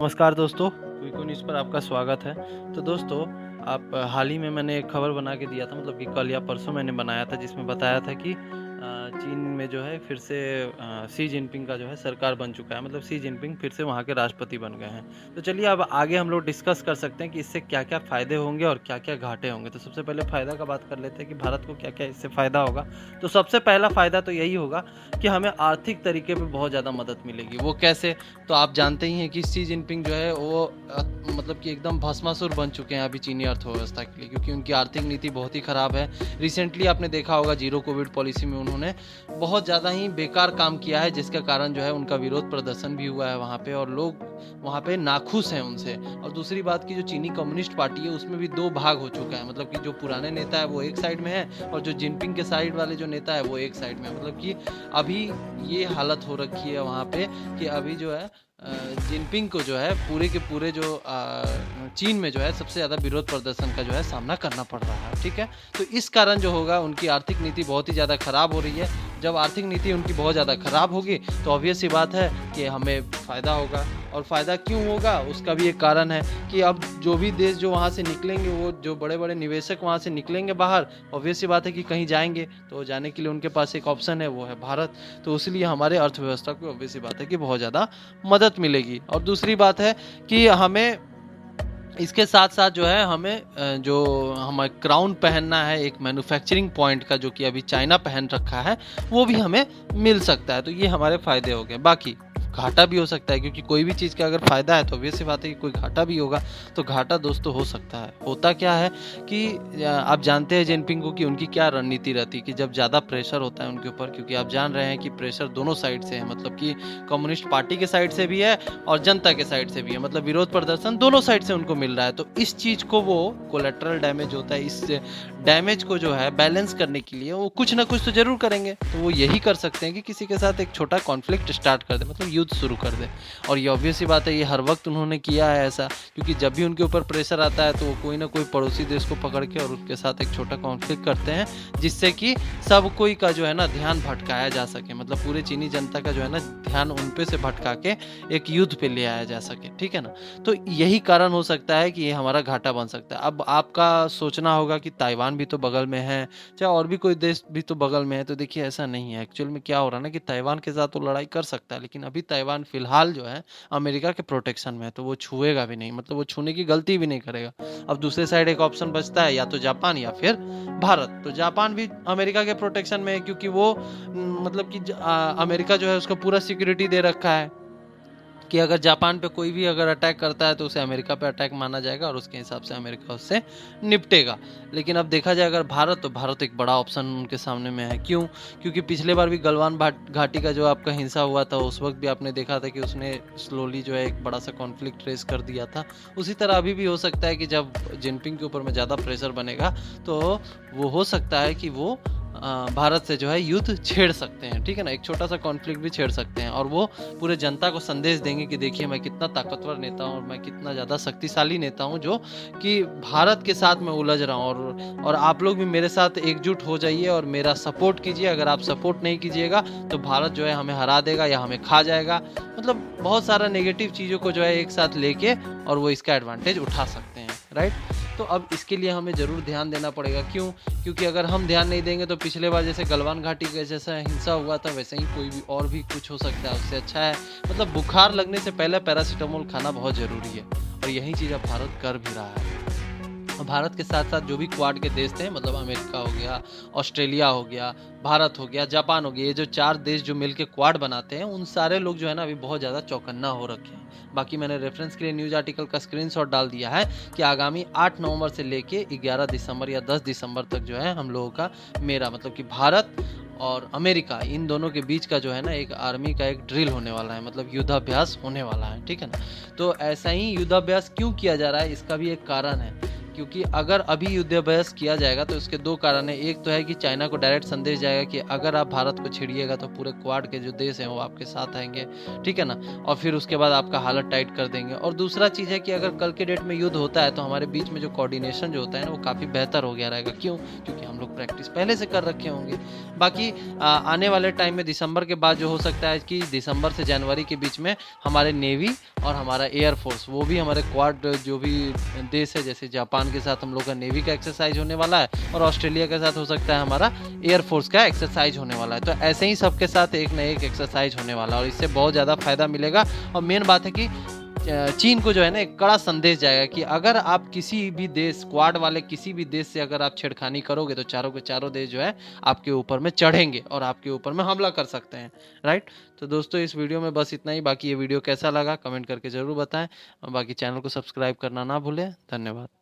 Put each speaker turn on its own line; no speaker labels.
नमस्कार दोस्तों, क्विको न्यूज़ पर आपका स्वागत है। तो दोस्तों, आप हाल ही में मैंने एक खबर बना के दिया था, मतलब कि कल या परसों मैंने बनाया था, जिसमें बताया था कि चीन में जो है फिर से शी जिनपिंग का जो है सरकार बन चुका है, मतलब शी जिनपिंग फिर से वहाँ के राष्ट्रपति बन गए हैं। तो चलिए अब आगे हम लोग डिस्कस कर सकते हैं कि इससे क्या-क्या फ़ायदे होंगे और क्या-क्या घाटे होंगे। तो सबसे पहले फ़ायदा का बात कर लेते हैं कि भारत को क्या-क्या इससे फ़ायदा होगा। तो सबसे पहला फ़ायदा तो यही होगा कि हमें आर्थिक तरीके पे बहुत ज़्यादा मदद मिलेगी। वो कैसे? तो आप जानते ही हैं कि शी जिनपिंग जो है वो मतलब कि एकदम भस्मासुर बन चुके हैं अभी चीनी अर्थव्यवस्था के लिए, क्योंकि उनकी आर्थिक नीति बहुत ही ख़राब है। रिसेंटली आपने देखा होगा ज़ीरो कोविड पॉलिसी में उन्होंने बहुत ज़्यादा ही बेकार काम किया है, जिसका कारण जो है उनका विरोध प्रदर्शन भी हुआ है वहाँ पे, और लोग वहाँ पे नाखुश हैं उनसे। और दूसरी बात की जो चीनी कम्युनिस्ट पार्टी है उसमें भी 2 भाग हो चुका है, मतलब कि जो पुराने नेता है वो एक साइड में है और जो जिनपिंग के साइड वाले जो नेता है वो एक साइड में है। मतलब कि अभी ये हालत हो रखी है वहाँ पे कि अभी जो है जिनपिंग को जो है पूरे के पूरे जो चीन में जो है सबसे ज़्यादा विरोध प्रदर्शन का जो है सामना करना पड़ रहा है, ठीक है? तो इस कारण जो होगा उनकी आर्थिक नीति बहुत ही ज़्यादा ख़राब हो रही है। जब आर्थिक नीति उनकी बहुत ज़्यादा ख़राब होगी तो ऑब्वियस सी बात है कि हमें फ़ायदा होगा। और फ़ायदा क्यों होगा उसका भी एक कारण है कि अब जो भी देश जो वहाँ से निकलेंगे, वो जो बड़े-बड़े निवेशक वहाँ से निकलेंगे बाहर, ऑब्वियस सी बात है कि कहीं जाएँगे, तो जाने के लिए उनके पास एक ऑप्शन है, वो है भारत। तो इसलिए हमारे अर्थव्यवस्था को ऑब्वियस सी बात है कि बहुत ज़्यादा मदद मिलेगी। और दूसरी बात है कि हमें इसके साथ-साथ जो है हमें जो हमें क्राउन पहनना है एक मैन्युफैक्चरिंग पॉइंट का, जो कि अभी चाइना पहन रखा है, वो भी हमें मिल सकता है। तो ये हमारे फ़ायदे हो गए। बाकी घाटा भी हो सकता है, क्योंकि कोई भी चीज़ का अगर फ़ायदा है तो ऑब्वियस सी बात है कि कोई घाटा भी होगा। तो घाटा दोस्तों हो सकता है। होता क्या है कि आप जानते हैं जिनपिंग को कि उनकी क्या रणनीति रहती है कि जब ज़्यादा प्रेशर होता है उनके ऊपर, क्योंकि आप जान रहे हैं कि प्रेशर दोनों साइड से है, मतलब कि कम्युनिस्ट पार्टी के साइड से भी है और जनता के साइड से भी है, मतलब विरोध प्रदर्शन दोनों साइड से उनको मिल रहा है। तो इस चीज़ को वो कोलैटरल डैमेज होता है, इस डैमेज को जो है बैलेंस करने के लिए वो कुछ ना कुछ तो ज़रूर करेंगे। तो वो यही कर सकते हैं कि किसी के साथ एक छोटा कॉन्फ्लिक्ट स्टार्ट कर दें, मतलब युद्ध शुरू कर दें। और ये ऑब्वियस सी बात है, ये हर वक्त उन्होंने किया है ऐसा, क्योंकि जब भी उनके ऊपर प्रेशर आता है तो वो कोई ना कोई पड़ोसी देश को पकड़ के और उसके साथ एक छोटा कॉन्फ्लिक्ट करते हैं, जिससे कि सब कोई का जो है ना ध्यान भटकाया जा सके, मतलब पूरे चीनी जनता का जो है ना ध्यान उन पे से भटका के एक युद्ध पे ले आया जा सके, ठीक है ना? तो यही कारण हो सकता है कि ये हमारा घाटा बन सकता है। अब आपका सोचना होगा कि ताइवान भी तो बगल में है, चाहे और भी कोई देश भी तो बगल में है, तो देखिए ऐसा नहीं है। एक्चुअल में क्या हो रहा है ना कि ताइवान के साथ तो लड़ाई कर सकता है, लेकिन अभी ताइवान फिलहाल जो है अमेरिका के प्रोटेक्शन में है, तो वो छुएगा भी नहीं, मतलब वो छूने की गलती भी नहीं करेगा। अब दूसरे साइड एक ऑप्शन बचता है, या तो जापान या फिर भारत। तो जापान भी अमेरिका के प्रोटेक्शन में है, क्योंकि वो मतलब कि अमेरिका जो है उसको पूरा सिक्योरिटी दे रखा है कि अगर जापान पे कोई भी अगर अटैक करता है तो उसे अमेरिका पे अटैक माना जाएगा और उसके हिसाब से अमेरिका उससे निपटेगा। लेकिन अब देखा जाए अगर भारत, तो भारत एक बड़ा ऑप्शन उनके सामने में है। क्यों? क्योंकि पिछले बार भी गलवान घाटी का जो आपका हिंसा हुआ था, उस वक्त भी आपने देखा था कि उसने स्लोली जो है एक बड़ा सा कॉन्फ्लिक्ट रेस कर दिया था। उसी तरह अभी भी हो सकता है कि जब जिनपिंग के ऊपर में ज़्यादा प्रेशर बनेगा तो वो हो सकता है कि वो भारत से जो है युद्ध छेड़ सकते हैं, ठीक है ना? एक छोटा सा कॉन्फ्लिक्ट भी छेड़ सकते हैं और वो पूरे जनता को संदेश देंगे कि देखिए मैं कितना ताकतवर नेता हूँ और मैं कितना ज़्यादा शक्तिशाली नेता हूँ, जो कि भारत के साथ मैं उलझ रहा हूँ, और आप लोग भी मेरे साथ एकजुट हो जाइए और मेरा सपोर्ट कीजिए। अगर आप सपोर्ट नहीं कीजिएगा तो भारत जो है हमें हरा देगा या हमें खा जाएगा। मतलब बहुत सारा नेगेटिव चीज़ों को जो है एक साथ लेके और वो इसका एडवांटेज उठा सकते हैं, राइट? तो अब इसके लिए हमें ज़रूर ध्यान देना पड़ेगा। क्यों? क्योंकि अगर हम ध्यान नहीं देंगे तो पिछले बार जैसे गलवान घाटी के जैसा हिंसा हुआ था, वैसे ही कोई भी और भी कुछ हो सकता है। उससे अच्छा है, मतलब बुखार लगने से पहले पैरासीटामोल खाना बहुत ज़रूरी है, और यही चीज़ अब भारत कर भी रहा है। भारत के साथ साथ जो भी क्वाड के देश थे, मतलब अमेरिका हो गया, ऑस्ट्रेलिया हो गया, भारत हो गया, जापान हो गया, ये जो 4 देश जो मिलके क्वाड बनाते हैं, उन सारे लोग जो है ना अभी बहुत ज़्यादा चौकन्ना हो रखे हैं। बाकी मैंने रेफरेंस के लिए न्यूज़ आर्टिकल का स्क्रीनशॉट डाल दिया है कि आगामी 8 नवंबर से लेके 11 दिसंबर या 10 दिसंबर तक जो है हम लोगों का मेरा मतलब कि भारत और अमेरिका, इन दोनों के बीच का जो है ना एक आर्मी का एक ड्रिल होने वाला है, मतलब युद्धाभ्यास होने वाला है, ठीक है ना? तो ऐसा ही युद्धाभ्यास क्यों किया जा रहा है, इसका भी एक कारण है, क्योंकि अगर अभी युद्धाभ्यास किया जाएगा तो इसके 2 कारण है। एक तो है कि चाइना को डायरेक्ट संदेश जाएगा कि अगर आप भारत को छेड़िएगा तो पूरे क्वाड के जो देश हैं वो आपके साथ आएंगे, ठीक है ना? और फिर उसके बाद आपका हालत टाइट कर देंगे। और दूसरा चीज़ है कि अगर कल के डेट में युद्ध होता है तो हमारे बीच में जो कोऑर्डिनेशन जो होता है ना वो काफ़ी बेहतर हो गया रहेगा। क्यों? क्योंकि हम लोग प्रैक्टिस पहले से कर रखे होंगे। बाकी आने वाले टाइम में दिसंबर के बाद जो हो सकता है कि दिसंबर से जनवरी के बीच में हमारे नेवी और हमारा एयरफोर्स, वो भी हमारे क्वाड जो भी देश है, जैसे जापान के साथ हम लोग का नेवी का एक्सरसाइज होने वाला है और ऑस्ट्रेलिया के साथ हो सकता है हमारा एयरफोर्स का एक्सरसाइज होने वाला है। तो ऐसे ही सबके साथ एक ना एक एक्सरसाइज होने वाला है और इससे बहुत ज़्यादा फायदा मिलेगा। और मेन बात है कि चीन को जो है ना एक कड़ा संदेश जाएगा कि अगर आप किसी भी देश, क्वाड वाले किसी भी देश से अगर आप छेड़खानी करोगे तो चारों के चारों देश जो है आपके ऊपर में चढ़ेंगे और आपके ऊपर में हमला कर सकते हैं, राइट? तो दोस्तों इस वीडियो में बस इतना ही। बाकी ये वीडियो कैसा लगा कमेंट करके ज़रूर बताएं और बाकी चैनल को सब्सक्राइब करना ना भूलें। धन्यवाद।